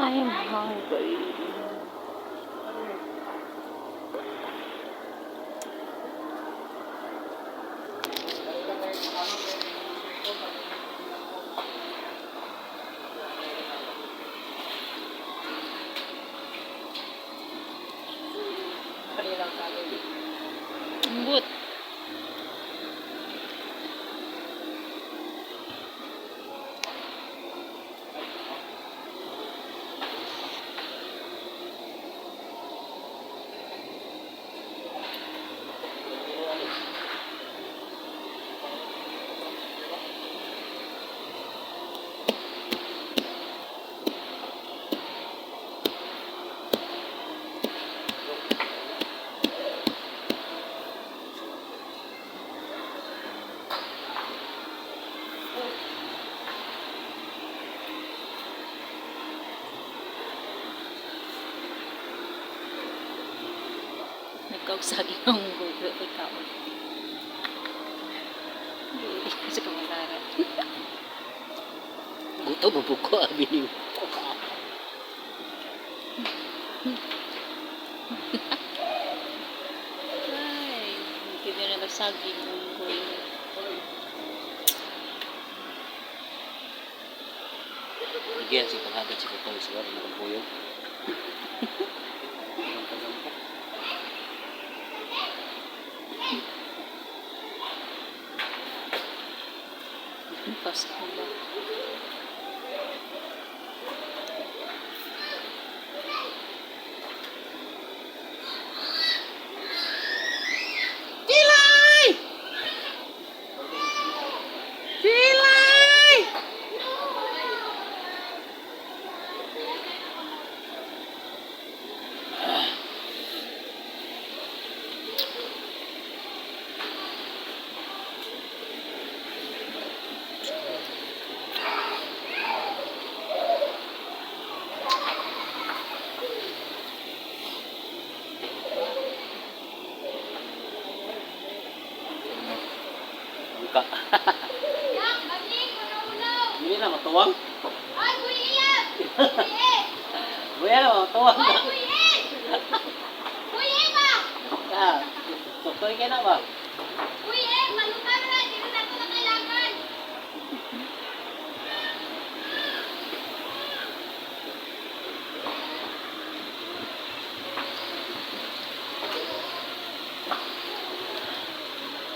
I am hungry. Lembut. Nagkausagi ng Google ikaw. Sa kamalaran. Guto mabuko abi ni. Ay, hindi na nagsagi ng Google. Bigyan si pangagad si Kutol sa wala ng buyog. Pasko ba? Ka. Hindi na matuwang. Ay, kuya! Kuya na matuwang. Ay, kuya! Kuya ba? Ah, tutoy ka na ba? Kuya, malupa na! Hindi na ito na kailangan!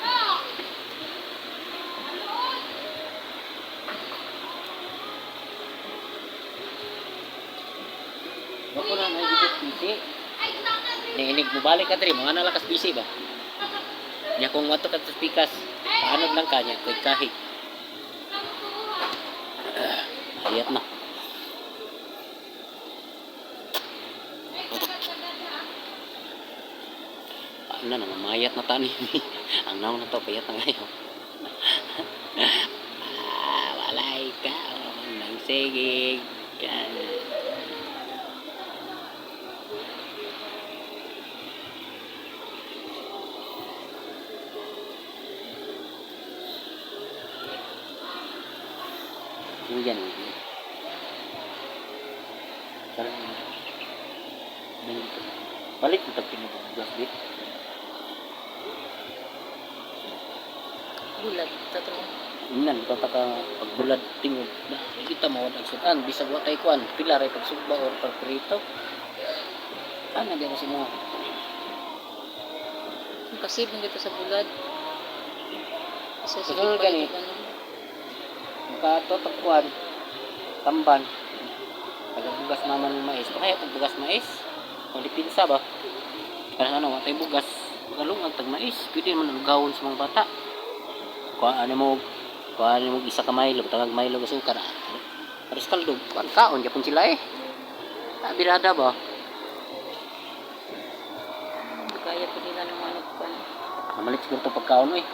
Ah! Wako na nagigit busy. Ay, sakit! Niinig mo balik ka diri, mga nalakas busy ba? Nya kung wato ka sa pikas, paano lang kanya kuy kahit. Ayat na. Ano na mamayat na tani. Ang naman na to payat na ngayon. Walay ka nang sigig. Hujan ini. Balik kita tinggal belas bit. Bulag. Tatlong. Inan tataka pagbulad tingog na kita mawad ang sudan bisa wa kay kuan pila ray pagsugba or pagprito. Ana gyud si mo. Kasi dito sa bulad. Isa sa Siguro gani. Makatotok kuan tamban. Pagbugas naman ng mais. Kaya pagbugas mais, kung pinsa ba? Para ano, matay bugas. Galong ang tag mais. Pwede naman ang gawon sa mga bata. Kuan mo isa ka Milo, tagag Milo ga sukar. Aris kaldo, kuan kaon gyapon sila eh. Birada ba? Kaya po nila ng ano pa. Namalit siguro to pagkaon eh.